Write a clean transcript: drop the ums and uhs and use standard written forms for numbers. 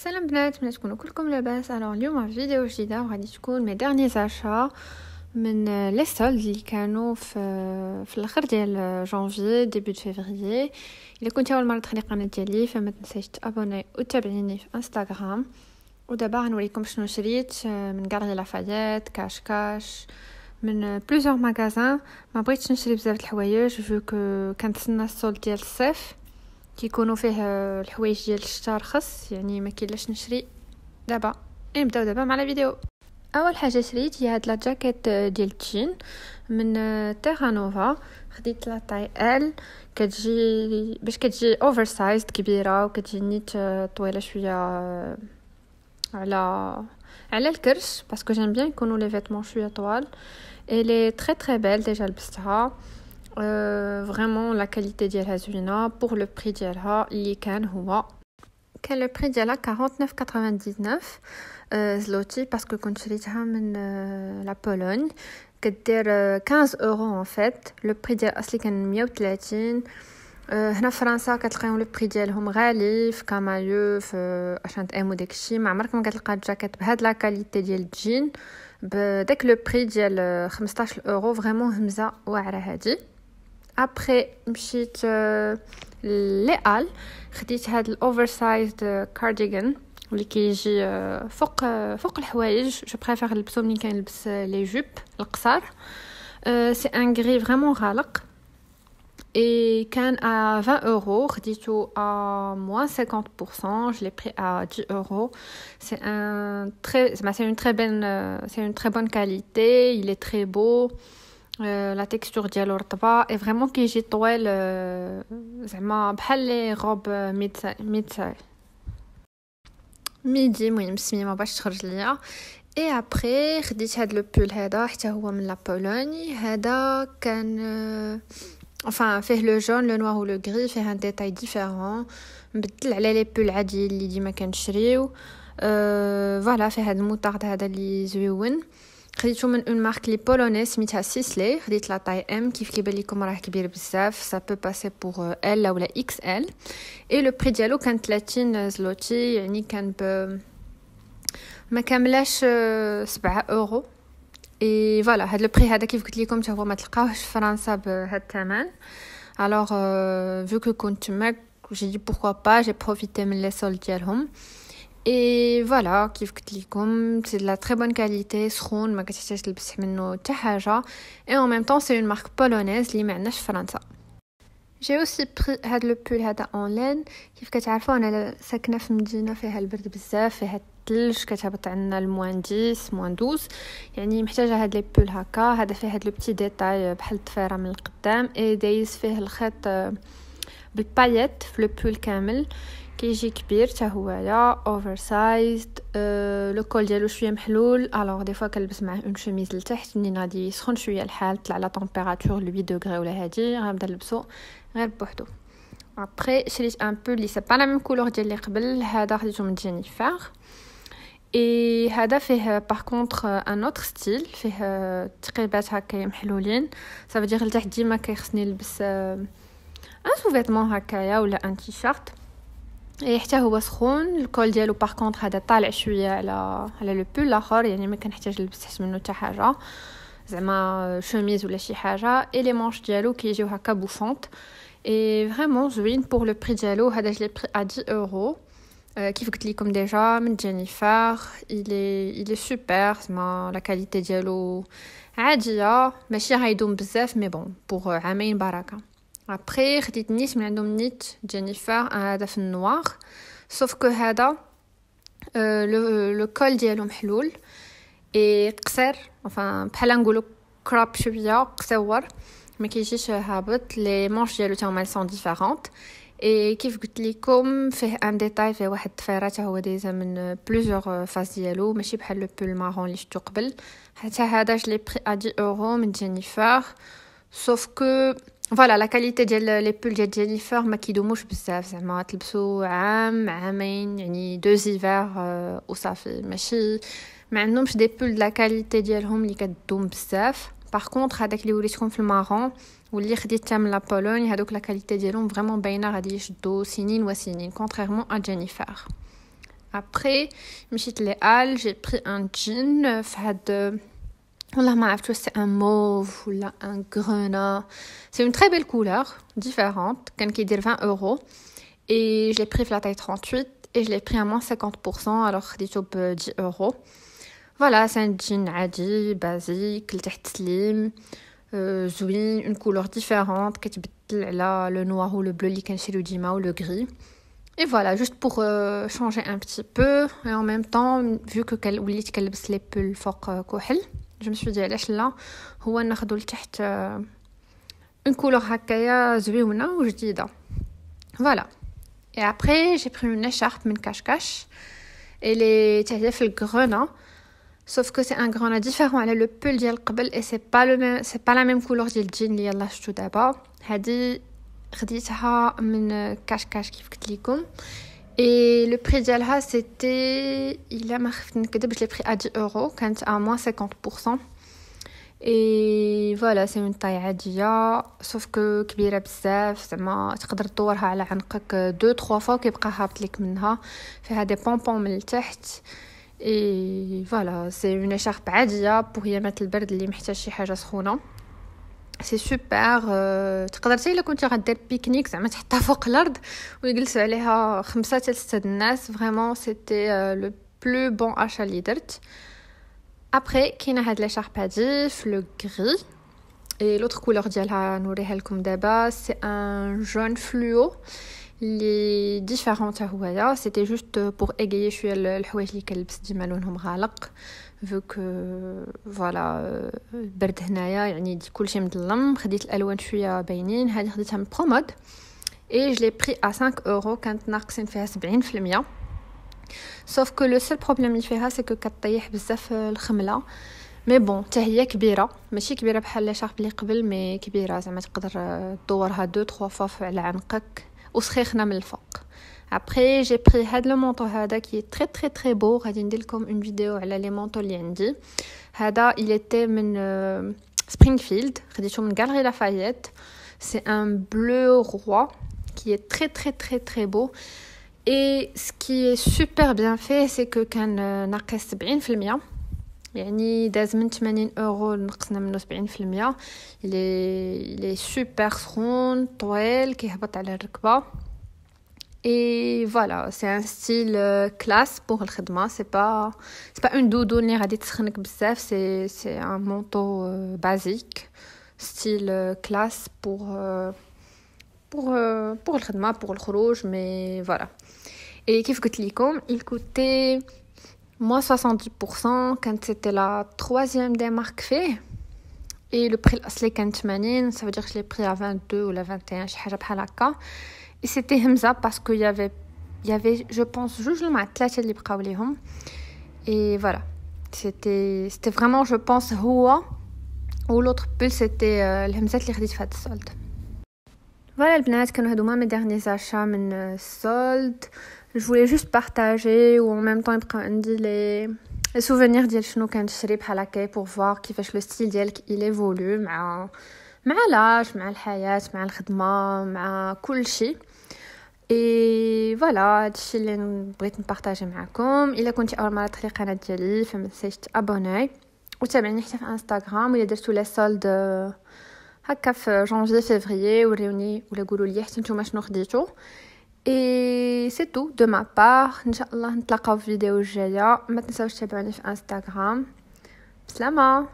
سلام بنات، من تكونوا كلكم لاباس. اليوم في فيديو جديده وغادي تكون مي ديرني زاشا من لي سولد اللي كانوا في الاخر ديال جانفي ديبي فيفري. الا كنتي اول مره تدخلي القناه ديالي فما تنسايش تابوني وتابعيني في انستغرام. ودابا غنوريكم شنو شريت من غاليري لافايت، كاش من بلوزيور ماغازان. ما بغيتش نشري بزاف د الحوايج فيو كو كنتسنى السولد ديال الصيف كيكونوا فيه الحوايج ديال الشتاء رخص، يعني ما كاينلاش نشري دابا. نبداو دابا مع الفيديو. اول حاجه شريت هي هاد لا جاكيت ديال الجين من تيرا نوفا. خديت لا طاي ال، كتجي باش كتجي اوفر سايز كبيره وكتجي نيت طويله شويه على الكرش، باسكو جيم بيان يكونوا لي فيتمون شويه طوال. اي لي تري تري بيل، ديجا لبستها فريمون لا كاليتي ديالها زوينه بور لو بري ديالها اللي كان لو بري ديالها 49.99 زلوتي، باسكو كنت شريتها من لا بولونيا. كدير 15 اورو ان فيت. لو بري ديال اصلي كان 130. هنا في فرنسا كتلقاهم لو بري ديالهم غالي في كامايو في اشانت ام وداكشي. ما عمرك ما كتلقى جاكيت بهاد لا كاليتي ديال الجين بداك لو بري ديال 15 اورو. فريمون همزه واعره هادي. ابري مشيت لي ال، خديت هاد الاوفر سايزد كارديغان واللي كيجي فوق الحوايج. جو بريفير نلبسو ملي كنلبس لي جوب القصار. سي ان غري فريمون غالق et كان à 20 euros. خديته à moins 50%. Je l'ai pris à 10 euros. C'est une très bonne qualité. Il est très beau. La texture ديالو رطبه et vraiment كيجي طويل زعما بحال لي روب ميدي المهم سميه ما باش تخرج ليا. اي ابري خديت هاد لو بول هذا حتى هو من لا بولوني. هذا كان فيه لو جون لو نوار و لو غري، فيه ان ديتاي ديفيرون مبدل على لي بول عادي اللي ديما كنشريو. فوالا فيه هاد الموطارد هذا اللي زويون. خديته من اون مارك لي بولونيز سميتها سيسلي. خديت لا طاي ام، كيف كيبان لكم راه كبير بزاف، سا بو باسي بور ال ولا اكس ال. اي لو بري ديالو كان 30 زلوتي، يعني كان ما كاملاش 7 اورو. اي فوالا هاد لو بري هذا كيف قلت لكم حتى هو ما تلقاوهش في فرنسا بهذا الثمن. الوغ فيو كو كنت تماك جي دي بوركوا با جي بروفيتي من لي سولد ديالهم. اي فوالا كيف قلت لكم سي لا تري بون كاليتي، سخون ما كتحتاج تلبس منه حتى حاجه. اي en même temps سي اون مارك بولونيز اللي ما عندناش في فرنسا. جي اوسي بري هاد لو بول هذا اون لين. كيف كتعرفوا انا ساكنه في مدينه فيها البرد بزاف، فيها الثلج، كتهبط عندنا الموان 10 موان 12، يعني محتاجه هاد لي بول هكا. هذا فيه هاد لو بتي ديتاي بحال الضفيره من القدام، اي دايز فيه الخيط بالبايت في لو بول كامل. كيجي كبير حتى هويا اوفر سايزد. لو كول ديالو شويه محلول. الوغ دي فوا كنلبس معاه اون شوميز لتحت منين غادي يسخن شويه الحال، طلع لا تمبيراتور 8 دوغري ولا هادي، غنبدا نلبسو غير بوحدو. ابري شريت ان بول لي سي با لا ميم كولور ديال اللي قبل. هذا خديته من جينيفر. اي هذا فيه باغ كونطخ ان اوتر ستيل، فيه تقيبات هكا محلولين. صافي دير لتحت ديما كيخصني نلبس ان سو فيتمون هكايا ولا ان تي شيرت. اي حتى هو سخون. الكول ديالو باغ كونطخ هذا طالع شويه على لو بول الاخر، يعني ما كنحتاج نلبس تحت منه حتى حاجه، زعما شوميز ولا شي حاجه. اي لي مانش ديالو كيجيو هكا بوفونط اي فريمون زوين بور لو بري ديالو. هذا جلي بري ا 10 اورو. كيف قلت لكم ديجا من جينيفر. il est super. زعما لا كاليتي ديالو عاديه، ماشي غايدوم بزاف مي بون بور عامين بركه. ابري خديت نيت من عندهم نيت جينيفر، هذا في النوار. سوف كو هذا لو كول ديالو محلول اي قصير، بحال نقولوا كراب شويه قصور، ما كيجيش هابط. لي مانش ديالو تا هما سون ديفيرونت. اي كيف قلت لكم فيه ان ديتاي، فيه واحد الضفيره تا هو دايزه من بلوزيور فاز ديالو، ماشي بحال لو بول مارون اللي شفتو قبل. حتى هذا جلي بري ا 10 اورو من جينيفر. سوف كو فوالا لا كاليتي ديال لي بول ديال جينيفر ما كيدوموش بزاف، زعما تلبسو عام عامين، يعني دو زيفير وصافي. ماشي ما عندهمش دي بول لا كاليتي ديالهم اللي كتدوم بزاف. باغ كونطخ هذاك اللي وريتكم في المارون واللي خديت من لا بولونيا، هذوك لا كاليتي ديالهم فريمون باينه غادي يشدو سنين وسنين كونتريرمون ا جينيفر. Après مشيت les halles, j'ai pris un jean في هاد والله ما عرفت واش c'est un mauve ولا un grenat. C'est une très belle couleur, différente, كان كيدير 20 euros. Et je l'ai pris la taille 38 et je l'ai pris à moins 50%, alors خديته ب 10 euros. Voilà, c'est un jean عادي, basique, لتحت slim, زوين, une couleur différente, كتبدل على le noir ou le bleu اللي كنشريو ديما ou le gris. Et voilà, juste pour changer un petit peu. Et en même temps, vu que وليت كنلبس les pulls فوق كحل, je me suis dit علاش لا هو ناخذو لتحت une couleur هكايا زوينه وجديده. Voilà. Et après, j'ai pris une écharpe من Cache-Cache. Elle est taillée في الgrenat. Sauf que c'est un grenat différent على le pull ديال قبل et c'est pas la même couleur ديال الجين اللي يلاه شفتو دابا. هذه خديتها من Cache-Cache كيف قلت لكم. Et le prix ديالها c'était il a ما خفت نكذب, je l'ai pris à 10 euros, كانت à moins 50%. Et voilà, c'est une taille عادية, sauf que كبيرة بزاف, زعما تقدر تدورها على عنقك 2-3 fois كيبقى هابط لك منها, فيها دي بونبون من التحت. Et voilà, c'est une écharpe عادية pour يامات البرد اللي محتاج شي حاجة سخونة. سي سوبر. تقدر حتى الا كنتي غدير بيكنيك زعما تحطها فوق الارض ويجلسوا عليها 5 حتى 6 الناس. فريمون سيتي لو بلو بون اشا اللي درت. ابري كاينه هاد لاشارب هادي في لو غري اي لوتر كولور ديالها نوريها لكم دابا. سي ان جون فلوو اللي ديفيرونت هويا. سيتي جوست بور ايغيي شويه الحوايج اللي كنلبس ديما لونهم غالق vu que voilà البرد هنايا يعني كلشي مظلم. خديت الالوان شويه باينين. هذه خديتها من برومود et je l'ai pris à 5 euros. كانت ناقصين فيها 70%. sauf que le seul problème اللي فيها c'est que كطيح بزاف الخمله. مي بون حتى هي كبيره, ماشي كبيره بحال لي شارب اللي قبل, مي كبيره زعما تقدر تدورها 2-3 fois على عنقك وسخيخنا من الفوق. Après, j'ai pris هاد le manteau هذا qui est très très très beau. غادي ندير لكم une vidéo على les manteaux اللي عندي. هذا il était من Springfield. خديته من Galeries Lafayette. C'est un bleu roi qui est très très très très beau. Et ce qui est super bien fait, c'est que كان ناقص 70%. يعني داز من 80 اورو نقصنا منه 70%. il est super سخون طويل كيهبط على الركبه. Et voilà, c'est un style classe pour الخدمة. C'est pas une doudoune اللي غادي تسخنك بزاف. C'est un manteau basique, style classe pour الخدمة, pour الخروج, mais voilà. Et كيف قلت لكم, il coûtait moins 70%. كانت c'était la 3e des marques fait. Et le prix الأصلي كان 80. Ça veut dire que je l'ai pris à 22 ou la 21, شي حاجة بحال هكا. Et c'était Hamza parce qu'il y avait je pense جوج المعطلات اللي بقاو ليهم. Et voilà, c'était vraiment je pense هو ou l'autre pull c'était الهمزات اللي خديت في هاد السولد. Voilà البنات, كانوا هادو mes derniers achats من السولد. Je voulais juste partager ou en même temps يبقى عندي les souvenirs ديال شنو كنشري بحال هكا pour voir كيفاش لو ستيل ديالك il évolue مع لاج, مع الحياة, مع الخدمة, مع كل شيء. اي فوالا هادشي اللي بغيت نبارطاجي معكم. الا كنتي اول مره تدخلي القناه ديالي فما تنسايش تابوناي وتابعني حتى في انستغرام. الا درتو لي سولد هكا في جانفي فيفري وريوني ولا قولوا لي حتى نتوما شنو خديتو. اي سي تو دو ما بار. ان شاء الله نتلاقاو في فيديو الجايه. ما تنساوش تتابعوني في انستغرام. بسلامه.